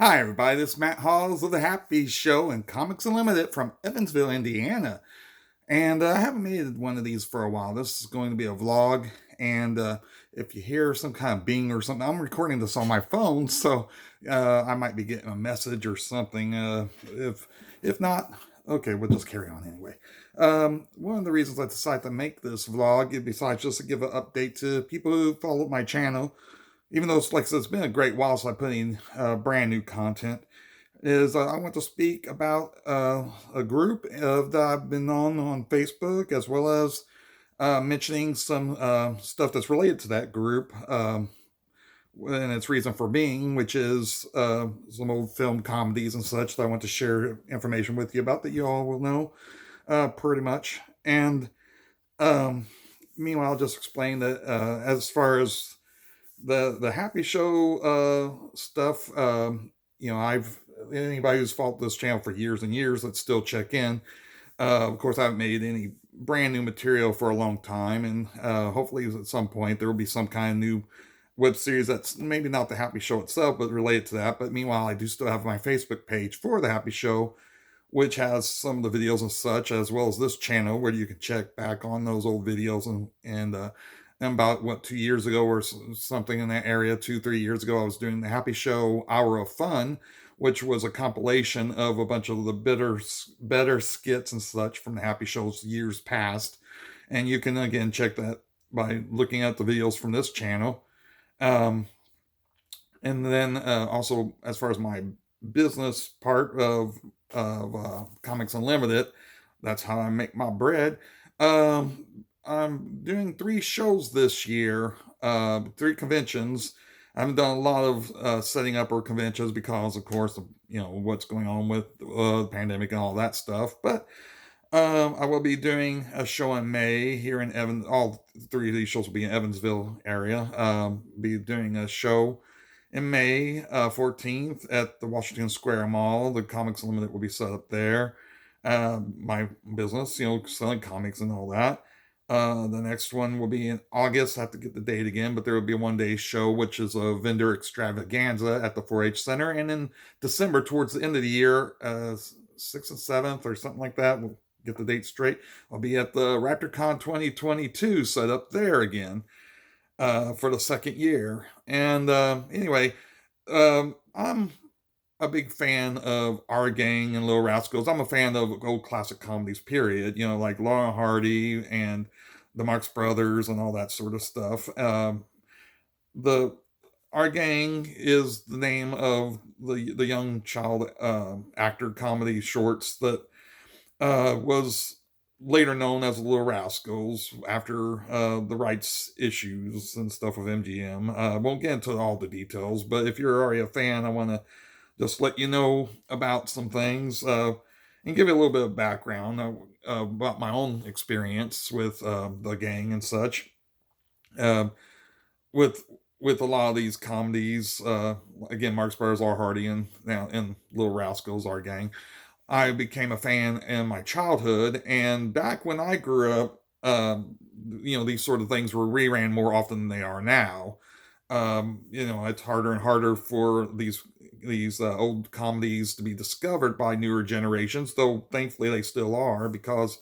Hi, everybody. This is MattHawes of the Happy Show and Comics Unlimited from Evansville, Indiana. And I haven't made one of these for a while. This is going to be a vlog. And if you hear some kind of bing or something, I'm recording this on my phone, so I might be getting a message or something. If not, okay, we'll just carry on anyway. One of the reasons I decided to make this vlog, besides just to give an update to people who follow my channel, even though it's like I said, it's been a great while since I put in brand new content, is I want to speak about a group that I've been on Facebook, as well as mentioning some stuff that's related to that group, and its reason for being, which is some old film comedies and such that I want to share information with you about that you all will know pretty much. And um, meanwhile, I'll just explain that as far as the Happy Show stuff. I've anybody who's followed this channel for years and years that still check in. Of course, I haven't made any brand new material for a long time, and hopefully at some point there will be some kind of new web series that's maybe not the Happy Show itself, but related to that. But meanwhile, I do still have my Facebook page for the Happy Show, which has some of the videos and such, as well as this channel where you can check back on those old videos and about what 2 years ago or something in that area, 2 3 years ago, I was doing the Happy Show Hour of Fun, which was a compilation of a bunch of the better skits and such from the Happy Shows years past. And you can again check that by looking at the videos from this channel. Um, and then also, as far as my business part of Comics Unlimited, that's how I make my bread. I'm doing 3 shows this year, 3 conventions. I haven't done a lot of setting up or conventions because, of course, of, what's going on with the pandemic and all that stuff. But I will be doing a show in May here in Evans. All 3 of these shows will be in Evansville area. Be doing a show in May 14th at the Washington Square Mall. The Comics Unlimited will be set up there. My business, selling comics and all that. The next one will be in August. I have to get the date again, but there will be a one-day show, which is a vendor extravaganza at the 4-H Center. And in December, towards the end of the year, 6th and 7th or something like that, we'll get the date straight. I'll be at the RaptorCon 2022 set up there again for the second year. And anyway, I'm a big fan of Our Gang and Little Rascals. I'm a fan of old classic comedies, period. Like Laurel and Hardy and the Marx Brothers and all that sort of stuff. The Our Gang is the name of the young child actor comedy shorts that was later known as Little Rascals after the rights issues and stuff with MGM. Won't get into all the details, but if you're already a fan, I want to just let you know about some things and give you a little bit of background about my own experience with the gang and such. Uh, with with a lot of these comedies, again, Marx Brothers, R. Hardy, and now and Little Rascals, Our Gang, I became a fan in my childhood, and back when I grew up, these sort of things were reran more often than they are now. It's harder and harder for these old comedies to be discovered by newer generations, though thankfully they still are because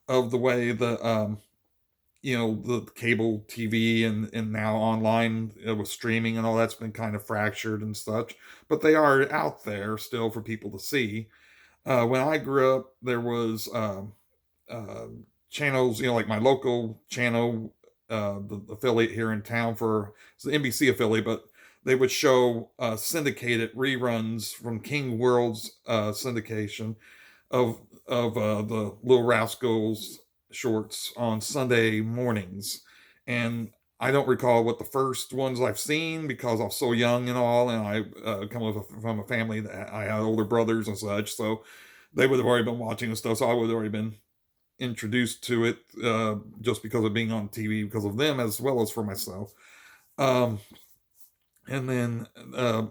of the way the cable TV and now online with streaming and all that's been kind of fractured and such. But they are out there still for people to see. When I grew up, there was uh, channels, like my local channel, the affiliate here in town for it's the NBC affiliate, but they would show syndicated reruns from King World's syndication of the Little Rascals shorts on Sunday mornings, and I don't recall what the first ones I've seen because I was so young and all, and I come from a family that I had older brothers and such, so they would have already been watching the stuff, so I would have already been introduced to it just because of being on TV, because of them as well as for myself. Um, and then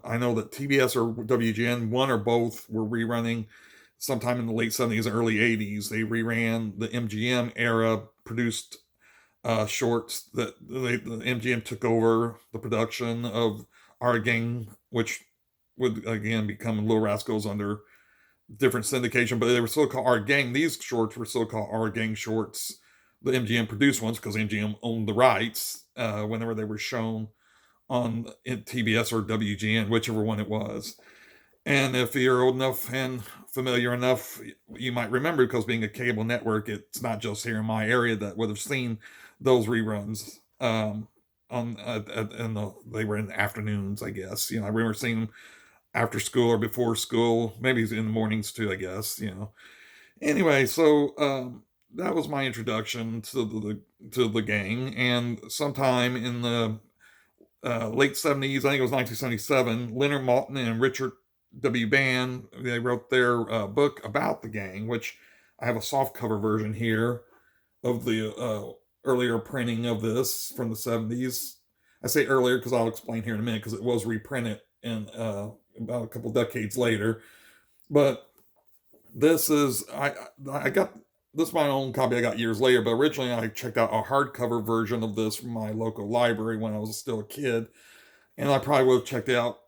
I know that TBS or WGN, one or both, were rerunning sometime in the late 70s and early 80s. They reran the MGM era produced shorts that the MGM took over the production of Our Gang, which would again become Little Rascals under different syndication, but they were still called Our Gang. These shorts were still called Our Gang shorts, the MGM produced ones, because MGM owned the rights whenever they were shown on TBS or WGN, whichever one it was. And if you're old enough and familiar enough, you might remember, because being a cable network, it's not just here in my area that would have seen those reruns. They were in the afternoons, I guess. I remember seeing them after school or before school, maybe in the mornings too, I guess. Anyway, so that was my introduction to the gang, and sometime in the late 70s, I think it was 1977, Leonard Maltin and Richard W. Band, they wrote their book about the gang, which I have a soft cover version here of the earlier printing of this from the 70s. I say earlier because I'll explain here in a minute, because it was reprinted in about a couple decades later. But this is, I got, this is my own copy I got years later, but originally I checked out a hardcover version of this from my local library when I was still a kid. And I probably would have checked it out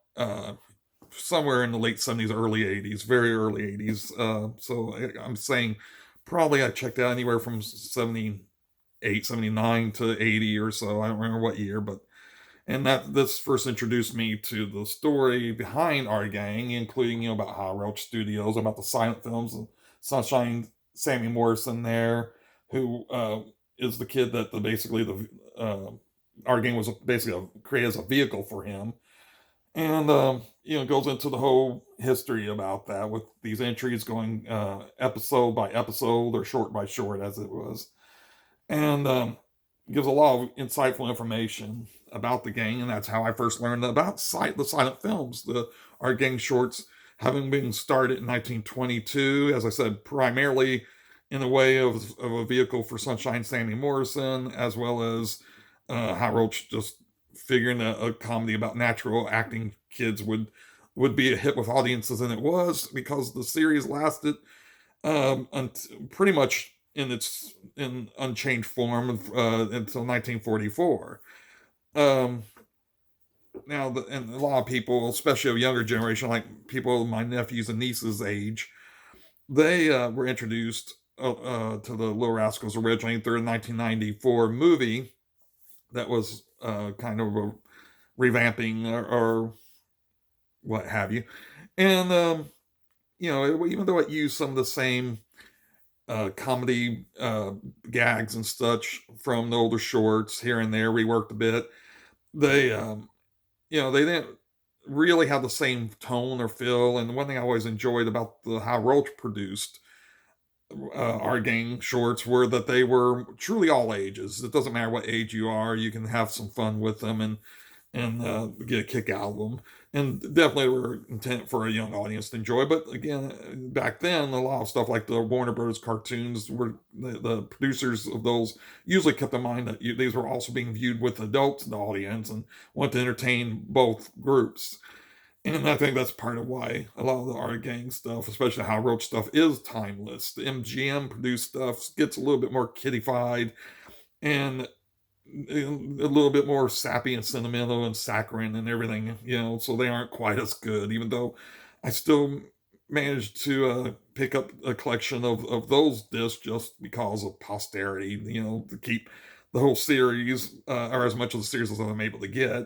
somewhere in the late 70s, early 80s, very early 80s. So I'm saying probably I checked out anywhere from 78, 79 to 80 or so. I don't remember what year, but this first introduced me to the story behind Our Gang, including about High Roach Studios, about the silent films, and Sunshine Sammy Morrison there, who is the kid that Our Gang was basically created as a vehicle for him. And goes into the whole history about that, with these entries going episode by episode, or short by short, as it was. And gives a lot of insightful information about the gang, and that's how I first learned about the silent films, the Our Gang shorts, having been started in 1922, as I said, primarily in the way of a vehicle for Sunshine Sammy Morrison, as well as High Roach just figuring a comedy about natural acting kids would be a hit with audiences, and it was, because the series lasted pretty much in unchanged form until 1944. Now, and a lot of people, especially of younger generation, like people my nephews and nieces' age, they were introduced to the Little Rascals originally through a 1994 movie that was kind of a revamping or what have you. And, even though it used some of the same comedy gags and such from the older shorts here and there, reworked a bit, they didn't really have the same tone or feel. And one thing I always enjoyed about the How Roach produced Our Gang shorts were that they were truly all ages. It doesn't matter what age you are, you can have some fun with them and get a kick out of them. And definitely were intended for a young audience to enjoy. But again, back then, a lot of stuff like the Warner Brothers cartoons, were the producers of those usually kept in mind that these were also being viewed with adults in the audience and want to entertain both groups. And I think that's part of why a lot of the Our Gang stuff, especially High Roach stuff, is timeless. The MGM produced stuff gets a little bit more kiddified and a little bit more sappy and sentimental and saccharine and everything, so they aren't quite as good, even though I still managed to pick up a collection of those discs just because of posterity, to keep the whole series, or as much of the series as I'm able to get.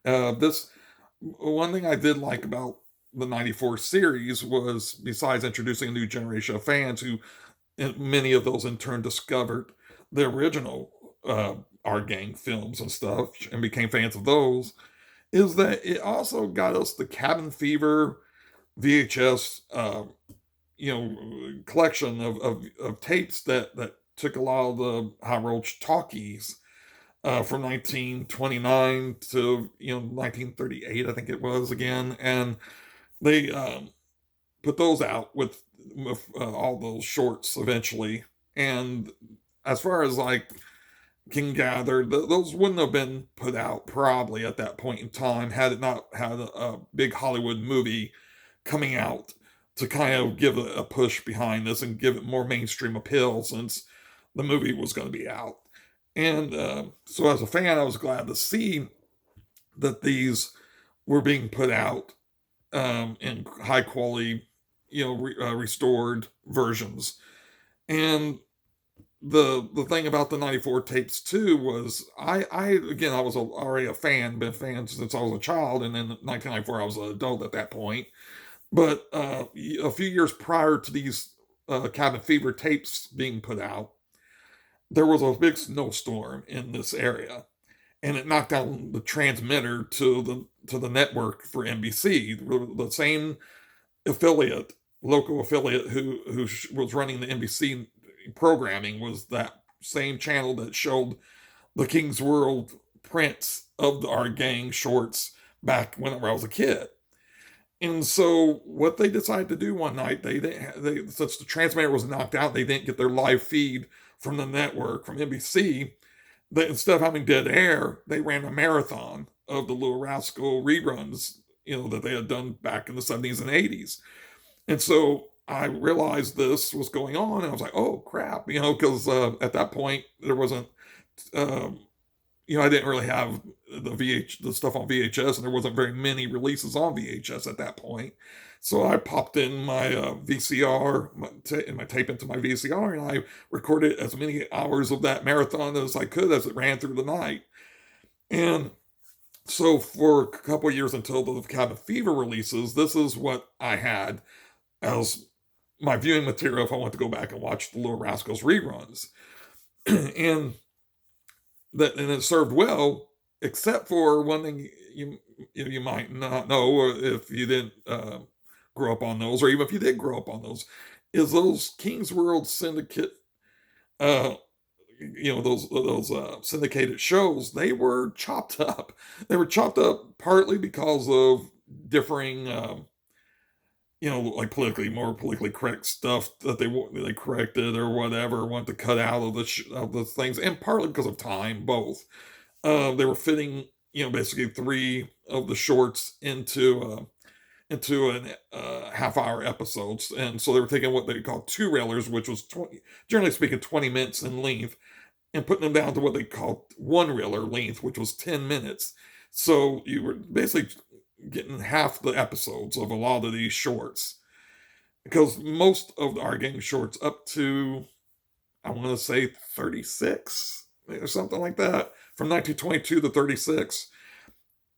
This one thing I did like about the 94 series was, besides introducing a new generation of fans who many of those in turn discovered the original Our Gang films and stuff and became fans of those, is that it also got us the Cabin Fever VHS collection of tapes that took a lot of the High Roach talkies from 1929 to 1938, I think it was, again, and they put those out with all those shorts eventually. And as far as like can gather, those wouldn't have been put out probably at that point in time had it not had a big Hollywood movie coming out to kind of give a push behind this and give it more mainstream appeal, since the movie was going to be out. And so as a fan, I was glad to see that these were being put out in high quality, restored versions. And the thing about the '94 tapes too was I was already a fan, been a fan since I was a child, and then in 1994 I was an adult at that point. But a few years prior to these Cabin Fever tapes being put out, there was a big snowstorm in this area, and it knocked down the transmitter to the network for NBC, the same affiliate, local affiliate who was running the NBC programming was that same channel that showed the King's World prints of our gang shorts back whenever I was a kid. And so what they decided to do one night, they since the transmitter was knocked out, they didn't get their live feed from the network from NBC. They, instead of having dead air, they ran a marathon of the Little Rascal reruns, that they had done back in the 70s and 80s. And so I realized this was going on, and I was like, "Oh crap!" Because at that point there wasn't, um, I didn't really have the stuff on VHS, and there wasn't very many releases on VHS at that point. So I popped in my VCR, my tape into my VCR, and I recorded as many hours of that marathon as I could as it ran through the night. And so for a couple of years until the Cabin Fever releases, this is what I had as my viewing material if I want to go back and watch the Little Rascals reruns. and and it served well, except for one thing you might not know if you didn't grow up on those, or even if you did grow up on those, is those King's World Syndicate, uh, those syndicated shows. They were chopped up. They were chopped up partly because of differing, like more politically correct stuff that they corrected or whatever, wanted to cut out of of the things, and partly because of time. Both they were fitting, basically three of the shorts into an half-hour episodes, and so they were taking what they called two railers, which was generally speaking 20 minutes in length, and putting them down to what they called one reeler length, which was 10 minutes. So you were basically getting half the episodes of a lot of these shorts, because most of our gang shorts up to, I want to say 36 or something like that, from 1922 to 36,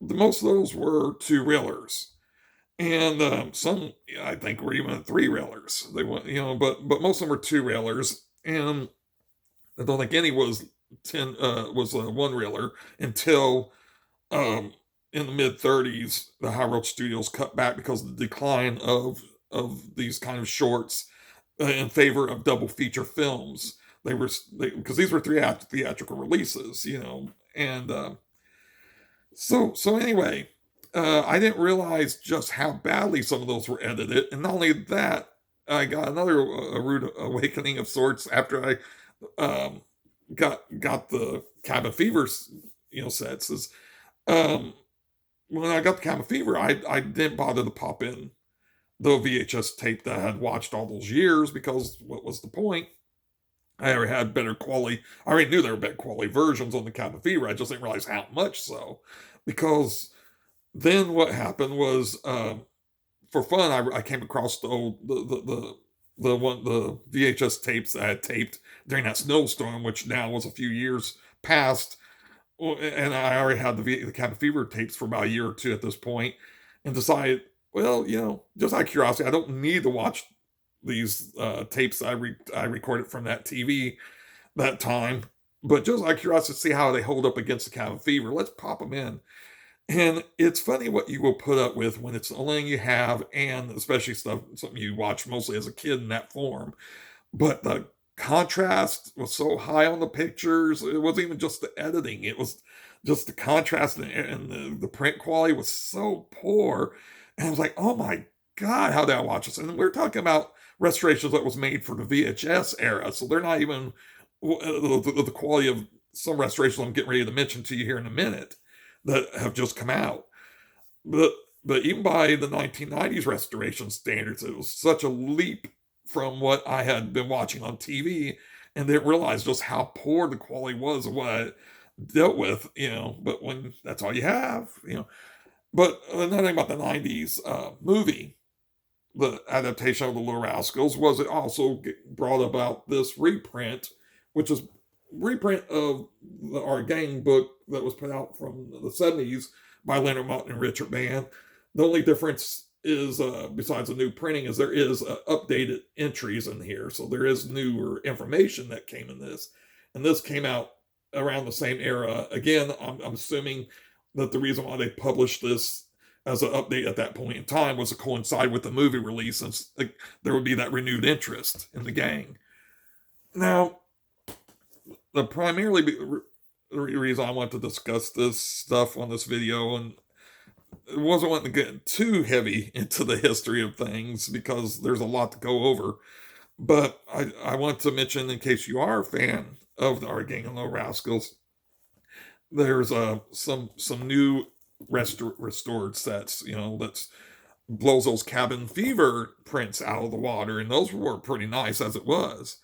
most of those were two reelers, and some I think were even three railers. They went, but most of them were two railers, and I don't think any was one reeler until in the mid 30s, the High Road Studios cut back because of the decline of these kind of shorts in favor of double feature films. Because these were theatrical releases, and so anyway, I didn't realize just how badly some of those were edited, and not only that, I got another rude awakening of sorts after I got the Cabin Fever, sets. Is when I got the Cabin Fever, I didn't bother to pop in the VHS tape that I had watched all those years, because what was the point? I already had better quality. I already knew there were better quality versions on the Cabin Fever. I just didn't realize how much so, because then what happened was, for fun, I came across the old the VHS tapes I had taped during that snowstorm, which now was a few years past, and I already had the Cabin Fever tapes for about a year or two at this point, and decided, well, just out of curiosity, I don't need to watch these tapes I recorded from that TV that time, but just out of curiosity to see how they hold up against the Cabin Fever. Let's pop them in. And it's funny what you will put up with when it's the only thing you have, and especially something you watch mostly as a kid in that form. But the contrast was so high on the pictures. It wasn't even just the editing. It was just the contrast, and the print quality was so poor. And I was like, oh my God, how did I watch this? And we're talking about restorations that was made for the VHS era. So they're not even the quality of some restorations I'm getting ready to mention to you here in a minute that have just come out. But even by the 1990s restoration standards, it was such a leap from what I had been watching on TV, and didn't realize just how poor the quality was of what I dealt with, but when that's all you have, But another thing about the 90s movie, the adaptation of the Little Rascals, was it also brought about this reprint, which is reprint of our gang book that was put out from the 70s by Leonard Maltin and Richard Band. The only difference is, besides the new printing, is there is updated entries in here. So there is newer information that came in this. And this came out around the same era. Again, I'm assuming that the reason why they published this as an update at that point in time was to coincide with the movie release, since there would be that renewed interest in the gang. Now, the primarily reason I want to discuss this stuff on this video, and it wasn't wanting to get too heavy into the history of things because there's a lot to go over, but I want to mention, in case you are a fan of Our Gang and Little Rascals, there's some new restored sets, that's blows those Cabin Fever prints out of the water, and those were pretty nice as it was.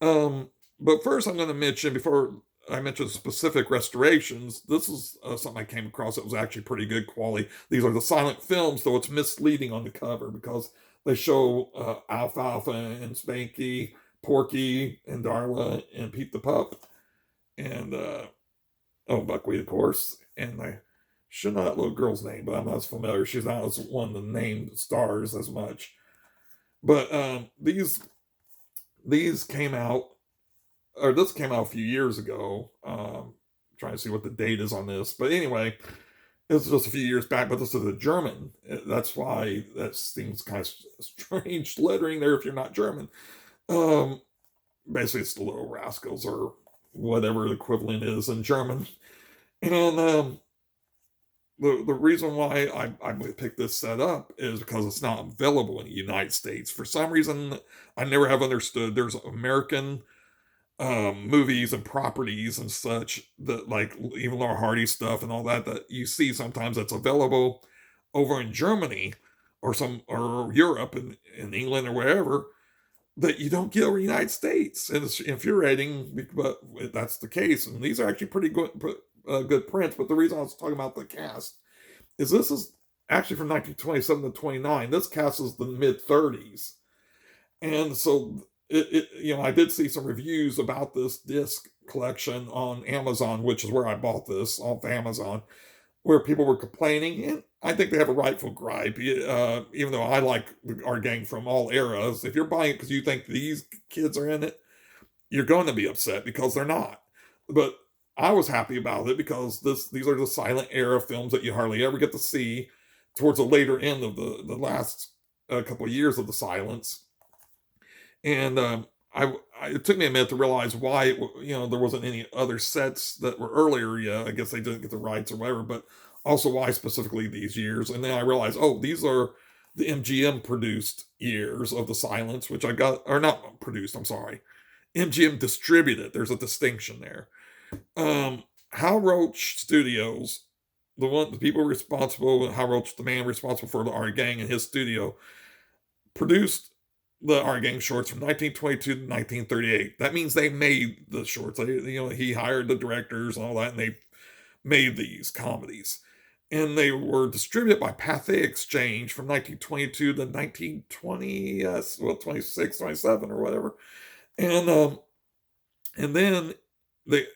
But first, I'm going to mention, before I mention specific restorations, this is something I came across that was actually pretty good quality. These are the silent films, though it's misleading on the cover because they show Alfalfa and Spanky, Porky and Darla and Pete the Pup, and Buckwheat, of course. And I should know that little girl's name, but I'm not as familiar. She's not as one of the named stars as much. But these came out, or this came out a few years ago. Trying to see what the date is on this. But anyway, it's just a few years back, but this is a German. That's why that seems kind of strange lettering there if you're not German. Basically, it's the Little Rascals, or whatever the equivalent is in German. And the reason why I picked this set up is because it's not available in the United States. For some reason, I never have understood. There's American movies and properties and such that, like, even Laura Hardy stuff and all that you see sometimes that's available over in Germany or Europe and in England or wherever, that you don't get over the United States. And it's infuriating, but that's the case. And these are actually pretty good prints. But the reason I was talking about the cast is this is actually from 1927 to 29. This cast is the mid-30s. And so I did see some reviews about this disc collection on Amazon, which is where I bought this, off Amazon, where people were complaining, and I think they have a rightful gripe, even though I like Our Gang from all eras. If you're buying it because you think these kids are in it, you're going to be upset because they're not. But I was happy about it because these are the silent era films that you hardly ever get to see towards the later end of the last couple of years of the silence. And it took me a minute to realize why there wasn't any other sets that were earlier. Yeah, I guess they didn't get the rights or whatever, but also why specifically these years. And then I realized, these are the MGM produced years of the silence, which I got, or not produced, I'm sorry. MGM distributed. There's a distinction there. Hal Roach Studios, the people responsible, Hal Roach, the man responsible for the Our Gang and his studio, produced the Our Gang shorts from 1922 to 1938. That means they made the shorts. He hired the directors and all that, and they made these comedies. And they were distributed by Pathé Exchange from 1922 to 1920, 26, 27 or whatever. And then the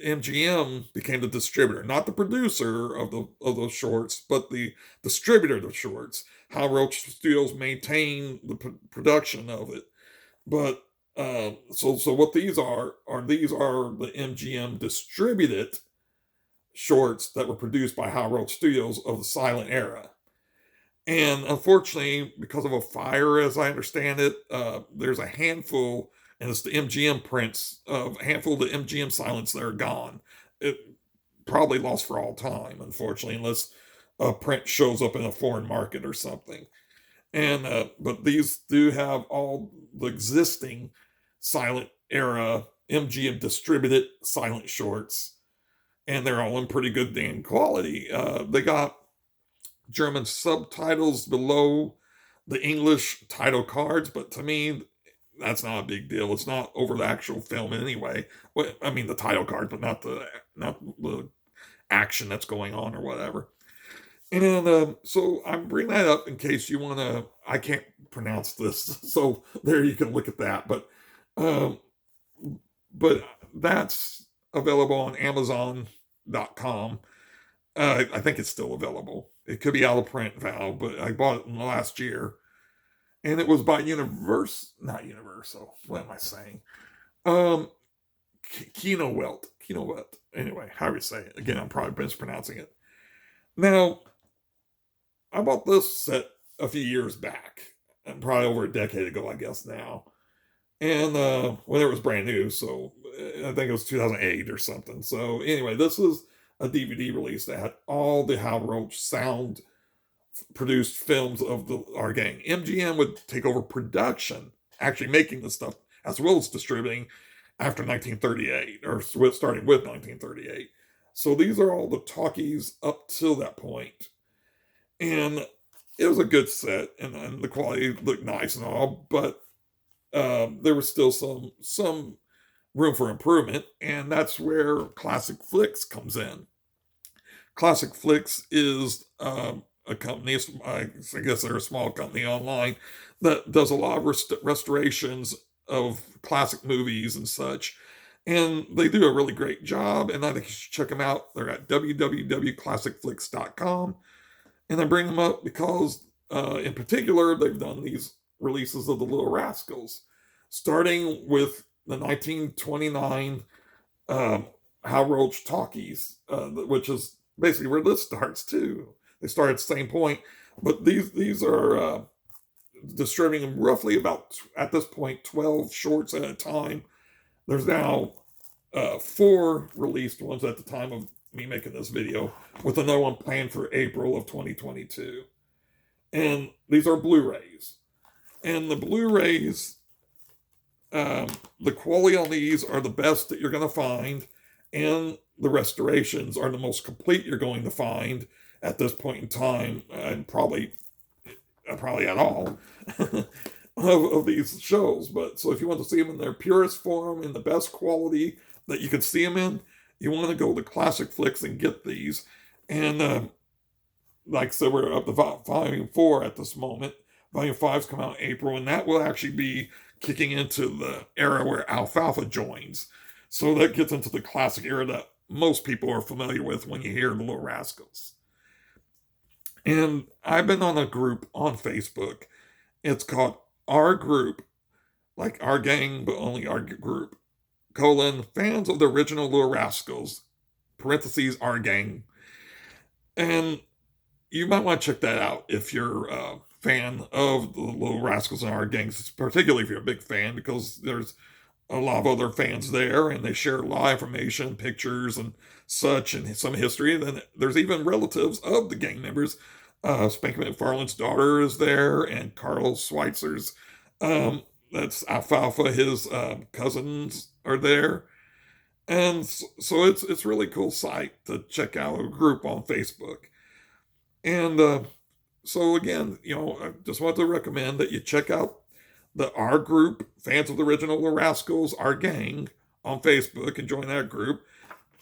MGM became the distributor, not the producer of those shorts, but the distributor of the shorts. Hal Roach Studios maintained the production of it, but so what these are the MGM distributed shorts that were produced by Hal Roach Studios of the silent era. And unfortunately, because of a fire, as I understand it, there's a handful. And it's the MGM prints of a handful of the MGM silents that are gone. It probably lost for all time, unfortunately, unless a print shows up in a foreign market or something. And but these do have all the existing silent era MGM distributed silent shorts, and they're all in pretty good damn quality. They got German subtitles below the English title cards, but to me, that's not a big deal. It's not over the actual film anyway. Well, I mean the title card, but not the action that's going on or whatever. And so I'm bringing that up in case you want to. I can't pronounce this, so there you can look at that. Um, but that's available on Amazon.com. I think it's still available. It could be out of print, Val, but I bought it in the last year, and it was by not Universal. What am I saying? Um, Kino Welt. Anyway, however you say it. Again, I'm probably mispronouncing it. Now, I bought this set a few years back, and probably over a decade ago, I guess now. And when it was brand new, so I think it was 2008 or something. So anyway, this is a DVD release that had all the Hal Roach sound produced films of our gang. MGM would take over production, actually making the stuff, as well as distributing after 1938, or starting with 1938. So these are all the talkies up till that point. And it was a good set, and the quality looked nice and all, but there was still some room for improvement, and that's where ClassicFlix comes in. ClassicFlix is a company, I guess they're a small company online, that does a lot of restorations of classic movies and such. And they do a really great job, and I think you should check them out. They're at www.classicflix.com. And I bring them up because, in particular, they've done these releases of the Little Rascals, starting with the 1929 Hal Roach talkies, which is basically where this starts too. They start at the same point, but these are distributing roughly about, at this point, 12 shorts at a time. There's now 4 released ones at the time of me making this video, with another one planned for April of 2022. And these are Blu-rays. And the Blu-rays, the quality on these are the best that you're going to find, and the restorations are the most complete you're going to find at this point in time, and probably at all, of these shows. But so if you want to see them in their purest form, in the best quality that you can see them in, you want to go to ClassicFlix and get these. And like I said, we're up to Volume 4 at this moment. Volume 5's come out in April, and that will actually be kicking into the era where Alfalfa joins. So that gets into the classic era that most people are familiar with when you hear the Little Rascals. And I've been on a group on Facebook. It's called Our Group, like our gang, but only our group, fans of the original Little Rascals, parentheses, our gang. And you might want to check that out if you're a fan of the Little Rascals and our gangs, particularly if you're a big fan, because there's a lot of other fans there, and they share a lot of information, pictures, and such, and some history. And then there's even relatives of the gang members. Spanky McFarlane's daughter is there, and Carl Schweitzer's, that's Alfalfa, his cousins are there. And so it's really cool site to check out, a group on Facebook. And so again, I just want to recommend that you check out our group, fans of the original Little Rascals, our gang, on Facebook, and join that group.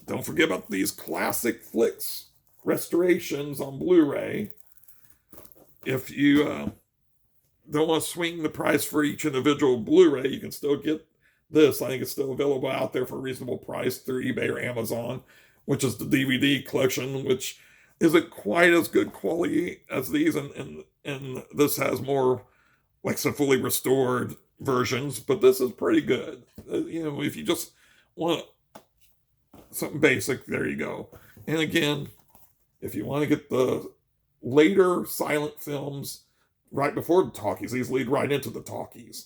Don't forget about these ClassicFlix restorations on Blu-ray. If you don't want to swing the price for each individual Blu-ray, you can still get this. I think it's still available out there for a reasonable price through eBay or Amazon, which is the DVD collection, which isn't quite as good quality as these, and this has more, like some fully restored versions, but this is pretty good. If you just want something basic, there you go. And again, if you want to get the later silent films right before the talkies, these lead right into the talkies.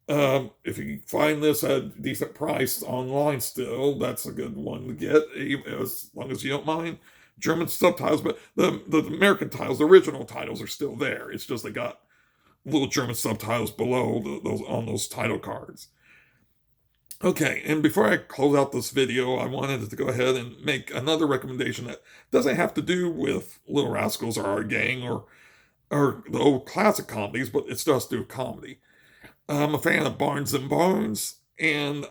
If you find this at a decent price online still, that's a good one to get, as long as you don't mind German subtitles. But the American titles, the original titles, are still there. It's just they got little German subtitles below those title cards. Okay, and before I close out this video, I wanted to go ahead and make another recommendation that doesn't have to do with Little Rascals or our gang or the old classic comedies, but it still has to do with comedy. I'm a fan of Barnes and Barnes, And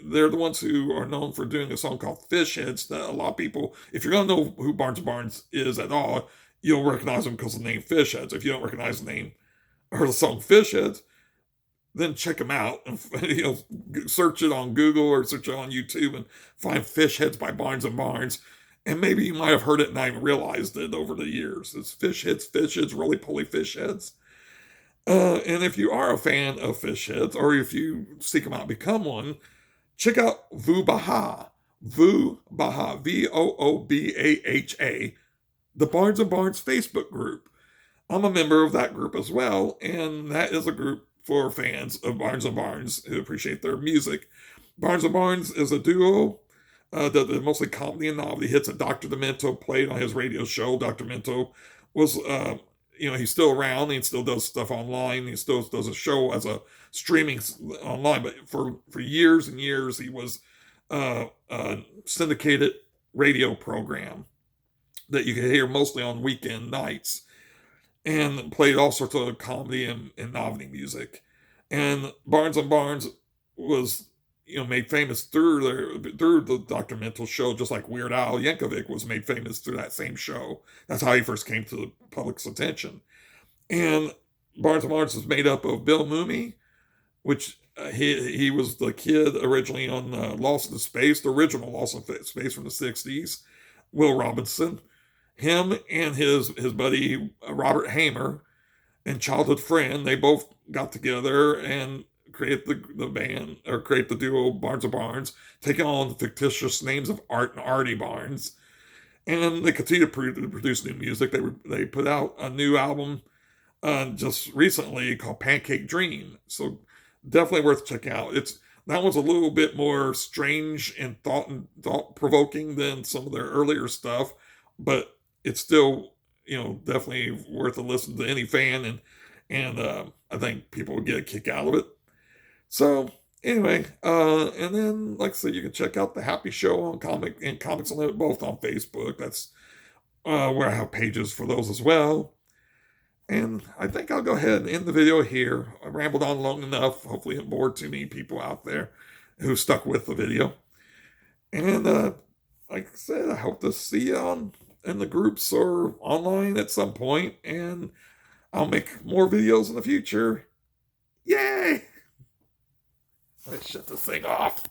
they're the ones who are known for doing a song called Fish Heads that a lot of people, if you're going to know who Barnes & Barnes is at all, you'll recognize them because of the name Fish Heads. If you don't recognize the name or the song Fish Heads, then check them out and search it on Google or search it on YouTube and find Fish Heads by Barnes & Barnes. And maybe you might have heard it and not even realized it over the years. It's Fish Heads, roly-poly fish heads. And if you are a fan of fish heads, or if you seek them out, become one, check out Voobaha, Voobaha, the Barnes & Barnes Facebook group. I'm a member of that group as well, and that is a group for fans of Barnes & Barnes who appreciate their music. Barnes & Barnes is a duo that mostly comedy and novelty hits that Dr. Demento played on his radio show. Dr. Demento was... he's still around. He still does stuff online. He still does a show as a streaming online. But for years and years, he was a syndicated radio program that you could hear mostly on weekend nights, and played all sorts of comedy and novelty music. And Barnes & Barnes was made famous through the Dr. Mental show, just like Weird Al Yankovic was made famous through that same show. That's how he first came to the public's attention. And Barnes & Barnes was made up of Bill Mumy, which he was the kid originally on Lost in Space, the original Lost in Space from the 60s. Will Robinson, him and his buddy Robert Hamer, and childhood friend, they both got together and create the band, or create the duo Barnes & Barnes, taking on the fictitious names of Art and Artie Barnes. And they continue to produce new music. They put out a new album just recently called Pancake Dream. So definitely worth checking out. That one's a little bit more strange and thought-provoking than some of their earlier stuff, but it's still, definitely worth a listen to any fan, and I think people will get a kick out of it. So anyway, and then like I said, you can check out the Happy Show on Comics Unlimited, both on Facebook. That's where I have pages for those as well. And I think I'll go ahead and end the video here. I rambled on long enough. Hopefully it bored too many people out there who stuck with the video. And like I said, I hope to see you in the groups or online at some point. And I'll make more videos in the future. Yay! Let's shut this thing off.